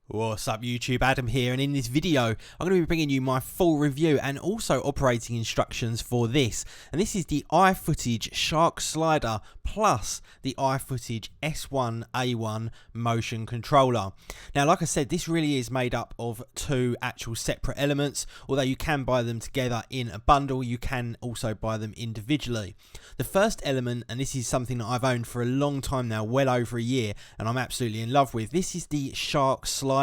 What's up YouTube, Adam here, and in this video I'm going to be bringing you my full review and also operating instructions for this. And this is the iFootage Shark Slider plus the iFootage S1A1 motion controller. Now like I said, this really is made up of two actual separate elements. Although you can buy them together in a bundle, you can also buy them individually. The first element, and this is something that I've owned for a long time now, well over a year, and I'm absolutely in love with, this is the Shark Slider.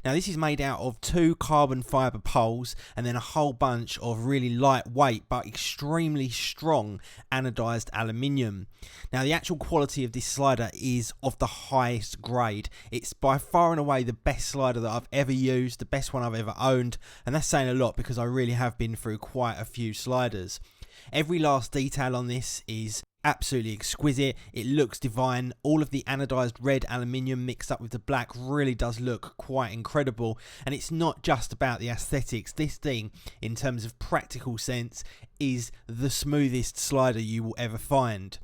Now this is made out of two carbon fibre poles and then a whole bunch of really lightweight but extremely strong anodized aluminium. Now the actual quality of this slider is of the highest grade. It's by far and away the best slider that I've ever used, the best one I've ever owned, and that's saying a lot because I really have been through quite a few sliders. Every last detail on this is absolutely exquisite. It looks divine. All of the anodized red aluminium mixed up with the black really does look quite incredible, and it's not just about the aesthetics. This thing, in terms of practical sense, is the smoothest slider you will ever find.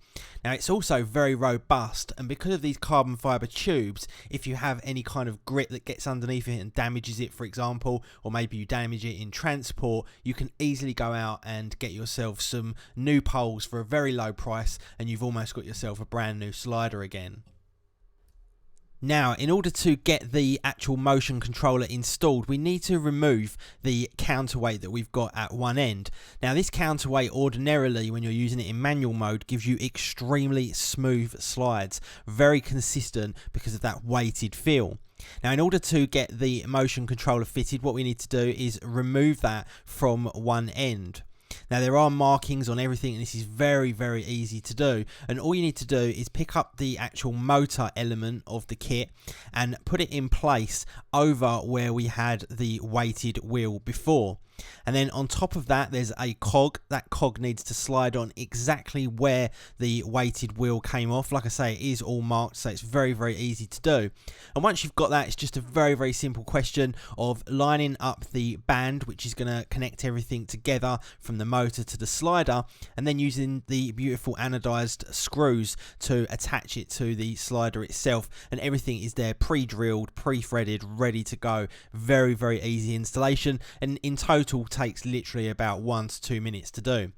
Now it's also very robust, and because of these carbon fibre tubes, if you have any kind of grit that gets underneath it and damages it, for example, or maybe you damage it in transport, you can easily go out and get yourself some new poles for a very low price, and you've almost got yourself a brand new slider again. Now, in order to get the actual motion controller installed, we need to remove the counterweight that we've got at one end. Now, this counterweight ordinarily, when you're using it in manual mode, gives you extremely smooth slides, very consistent because of that weighted feel. Now, in order to get the motion controller fitted, what we need to do is remove that from one end. Now there are markings on everything, and this is very easy to do, and all you need to do is pick up the actual motor element of the kit and put it in place over where we had the weighted wheel before. And then on top of that there's a cog. That cog needs to slide on exactly where the weighted wheel came off. Like I say, it is all marked, so it's very easy to do. And once you've got that, it's just a very simple question of lining up the band, which is going to connect everything together from the motor to the slider, and then using the beautiful anodized screws to attach it to the slider itself, and everything is there pre-drilled, pre-threaded, ready to go. Very easy installation, and in total takes literally about 1 to 2 minutes to do.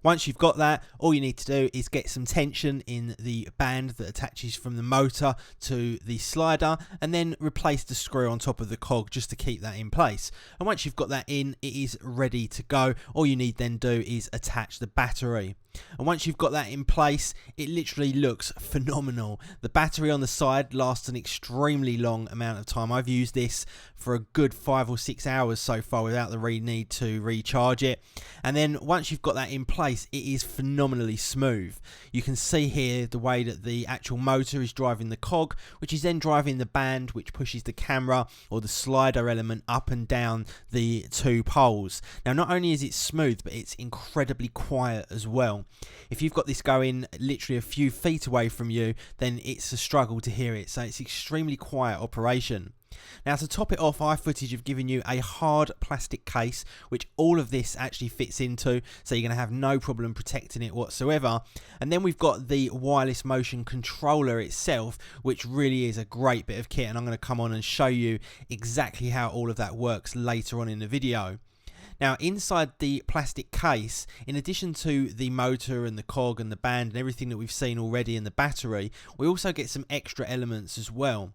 Once you've got that, all you need to do is get some tension in the band that attaches from the motor to the slider, and then replace the screw on top of the cog just to keep that in place. And once you've got that in, it is ready to go. All you need then do is attach the battery. And once you've got that in place, it literally looks phenomenal. The battery on the side lasts an extremely long amount of time. I've used this for a good 5 or 6 hours so far without the need to recharge it. And then once you've got that in place, it is phenomenally smooth. You can see here the way that the actual motor is driving the cog, which is then driving the band, which pushes the camera or the slider element up and down the two poles. Now not only is it smooth, but it's incredibly quiet as well. If you've got this going literally a few feet away from you, then it's a struggle to hear it, so it's extremely quiet operation. Now to top it off, iFootage have given you a hard plastic case which all of this actually fits into, so you're going to have no problem protecting it whatsoever. And then we've got the wireless motion controller itself, which really is a great bit of kit, and I'm going to come on and show you exactly how all of that works later on in the video. Now inside the plastic case, in addition to the motor and the cog and the band and everything that we've seen already in the battery, we also get some extra elements as well.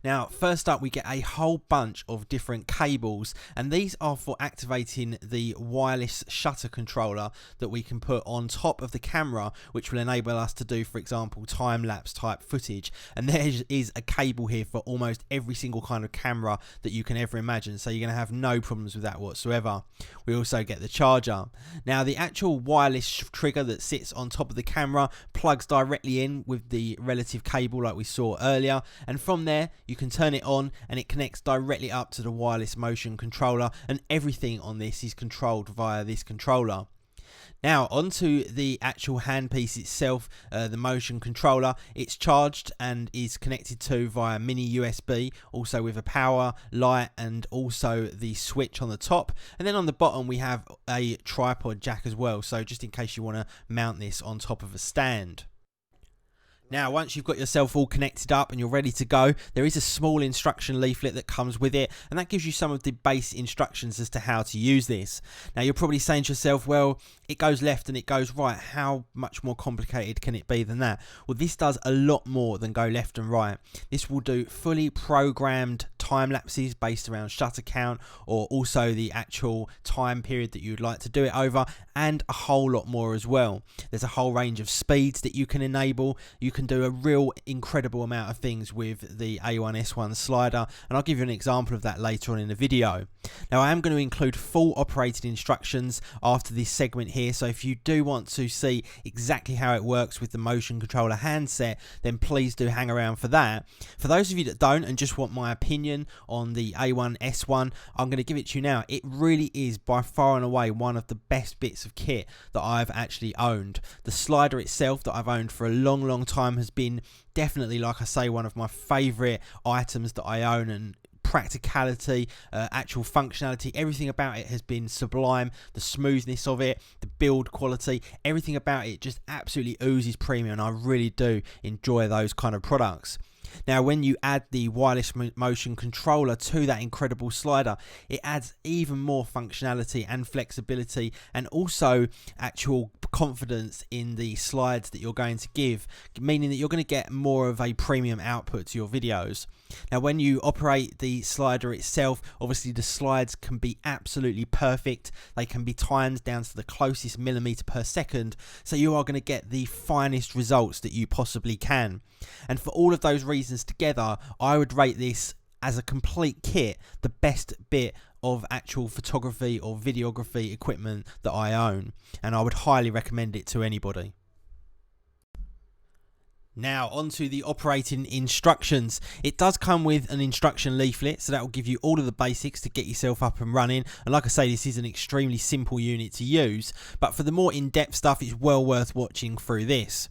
Now first up, we get a whole bunch of different cables, and these are for activating the wireless shutter controller that we can put on top of the camera, which will enable us to do, for example, time-lapse type footage. And there is a cable here for almost every single kind of camera that you can ever imagine, so you're going to have no problems with that whatsoever. We also get the charger. Now the actual wireless trigger that sits on top of the camera plugs directly in with the relative cable like we saw earlier, and from there you can turn it on and it connects directly up to the wireless motion controller, and everything on this is controlled via this controller. Now onto the actual handpiece itself, the motion controller. It's charged and is connected to via mini USB, also with a power, light, and also the switch on the top. And then on the bottom we have a tripod jack as well, so just in case you want to mount this on top of a stand. Now, once you've got yourself all connected up and you're ready to go, there is a small instruction leaflet that comes with it, and that gives you some of the base instructions as to how to use this. Now, you're probably saying to yourself, well, it goes left and it goes right. How much more complicated can it be than that? Well, this does a lot more than go left and right. This will do fully programmed time lapses based around shutter count, or also the actual time period that you'd like to do it over, and a whole lot more as well. There's a whole range of speeds that you can enable. You can do a real incredible amount of things with the A1 S1 slider, and I'll give you an example of that later on in the video. Now, I am going to include full operating instructions after this segment here, so if you do want to see exactly how it works with the motion controller handset, then please do hang around for that. For those of you that don't and just want my opinion on the A1 S1, I'm going to give it to you now. It really is by far and away one of the best bits of kit that I've actually owned. The slider itself that I've owned for a long time has been definitely, like I say, one of my favourite items that I own, and practicality, actual functionality, everything about it has been sublime. The smoothness of it, the build quality, everything about it just absolutely oozes premium, and I really do enjoy those kind of products. Now, when you add the wireless motion controller to that incredible slider, it adds even more functionality and flexibility, and also actual confidence in the slides that you're going to give, meaning that you're going to get more of a premium output to your videos. Now, when you operate the slider itself, obviously the slides can be absolutely perfect. They can be timed down to the closest millimeter per second, so you are going to get the finest results that you possibly can. And for all of those reasons together, I would rate this as a complete kit the best bit of actual photography or videography equipment that I own, and I would highly recommend it to anybody. Now, onto the operating instructions. It does come with an instruction leaflet, so that will give you all of the basics to get yourself up and running. And like I say, this is an extremely simple unit to use, but for the more in-depth stuff, it's well worth watching through this.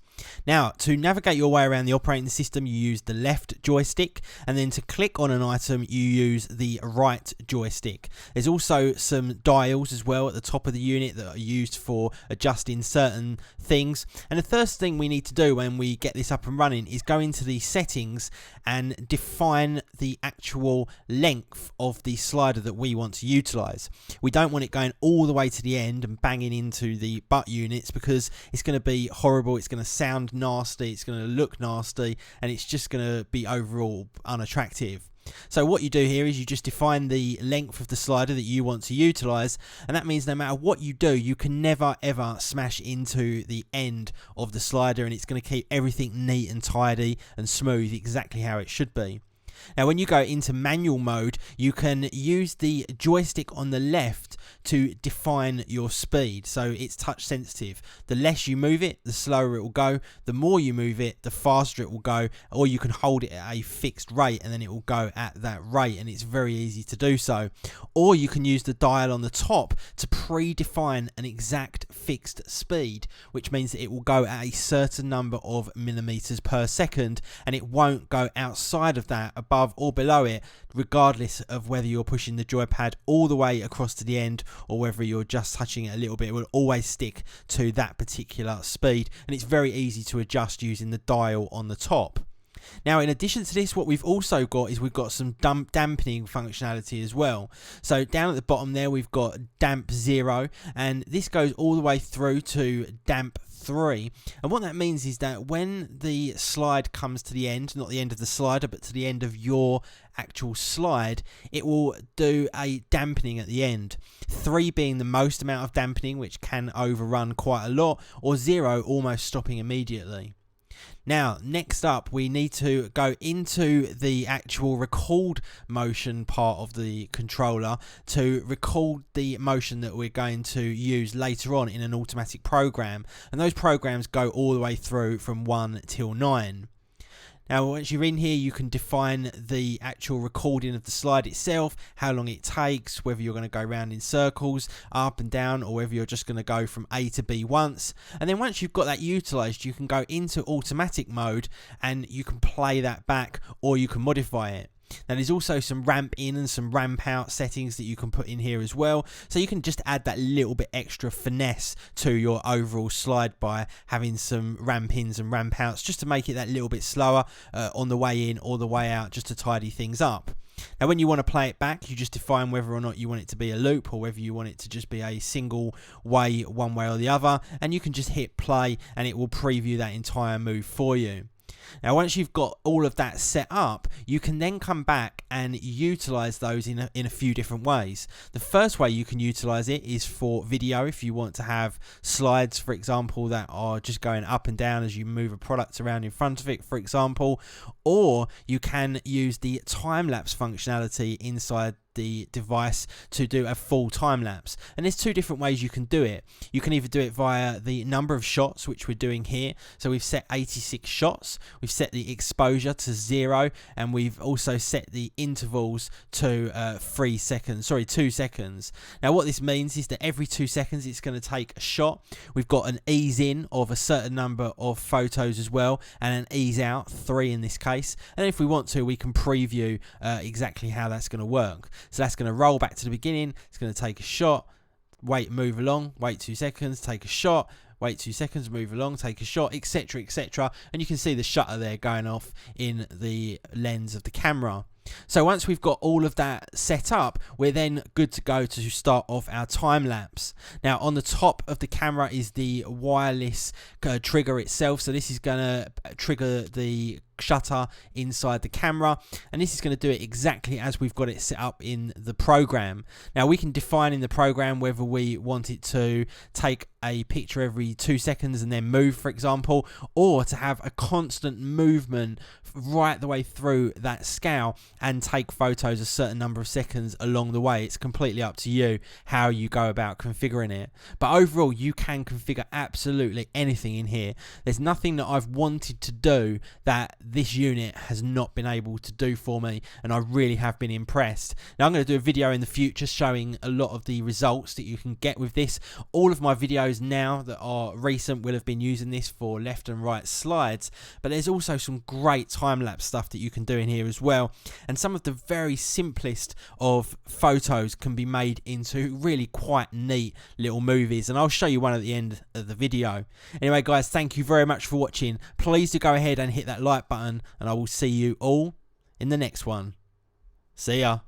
Now, to navigate your way around the operating system, you use the left joystick, and then to click on an item, you use the right joystick. There's also some dials as well at the top of the unit that are used for adjusting certain things. And the first thing we need to do when we get this up and running is go into the settings and define the actual length of the slider that we want to utilize. We don't want it going all the way to the end and banging into the butt units, because it's going to be horrible. It's going to sound nasty, it's going to look nasty, and it's just going to be overall unattractive. So what you do here is you just define the length of the slider that you want to utilize, and that means no matter what you do, you can never ever smash into the end of the slider, and it's going to keep everything neat and tidy and smooth, exactly how it should be. Now, when you go into manual mode, you can use the joystick on the left to define your speed, so it's touch sensitive. The less you move it, the slower it will go. The more you move it, the faster it will go, or you can hold it at a fixed rate and then it will go at that rate, and it's very easy to do so. Or you can use the dial on the top to predefine an exact fixed speed, which means that it will go at a certain number of millimeters per second, and it won't go outside of that, above or below it, regardless of whether you're pushing the joypad all the way across to the end or whether you're just touching it a little bit. It will always stick to that particular speed, and it's very easy to adjust using the dial on the top. Now, in addition to this, what we've also got is we've got some dampening functionality as well. So down at the bottom there, we've got damp 0, and this goes all the way through to damp 3. And what that means is that when the slide comes to the end, not the end of the slider, but to the end of your actual slide, it will do a dampening at the end. 3 being the most amount of dampening, which can overrun quite a lot, or 0 almost stopping immediately. Now, next up, we need to go into the actual record motion part of the controller to record the motion that we're going to use later on in an automatic program. And those programs go all the way through from 1 till 9. Now, once you're in here, you can define the actual recording of the slide itself, how long it takes, whether you're going to go around in circles, up and down, or whether you're just going to go from A to B once. And then once you've got that utilized, you can go into automatic mode and you can play that back, or you can modify it. Now there's also some ramp in and some ramp out settings that you can put in here as well, so you can just add that little bit extra finesse to your overall slide by having some ramp ins and ramp outs, just to make it that little bit slower on the way in or the way out, just to tidy things up. Now when you want to play it back, you just define whether or not you want it to be a loop or whether you want it to just be a single way, one way or the other, and you can just hit play and it will preview that entire move for you. Now once you've got all of that set up, you can then come back and utilize those in a few different ways. The first way you can utilize it is for video. If you want to have slides, for example, that are just going up and down as you move a product around in front of it, for example, or you can use the time-lapse functionality inside the device to do a full time lapse. And there's two different ways you can do it. You can either do it via the number of shots, which we're doing here. So we've set 86 shots, we've set the exposure to 0, and we've also set the intervals to 2 seconds. Now what this means is that every 2 seconds it's going to take a shot. We've got an ease in of a certain number of photos as well, and an ease out, 3 in this case. And if we want to, we can preview exactly how that's going to work. So that's going to roll back to the beginning, it's going to take a shot, wait, move along, wait 2 seconds, take a shot, wait 2 seconds, move along, take a shot, etc, etc. And you can see the shutter there going off in the lens of the camera. So once we've got all of that set up, we're then good to go to start off our time lapse. Now on the top of the camera is the wireless trigger itself, so this is going to trigger the shutter inside the camera, and this is going to do it exactly as we've got it set up in the program. Now we can define in the program whether we want it to take a picture every 2 seconds and then move, for example, or to have a constant movement right the way through that scale and take photos a certain number of seconds along the way. It's completely up to you how you go about configuring it, but overall you can configure absolutely anything in here. There's nothing that I've wanted to do that this unit has not been able to do for me, and I really have been impressed. Now I'm going to do a video in the future showing a lot of the results that you can get with this. All of my videos now that are recent will have been using this for left and right slides, but there's also some great time-lapse stuff that you can do in here as well, and some of the very simplest of photos can be made into really quite neat little movies, and I'll show you one at the end of the video. Anyway guys, thank you very much for watching. Please do go ahead and hit that like button, and I will see you all in the next one. See ya.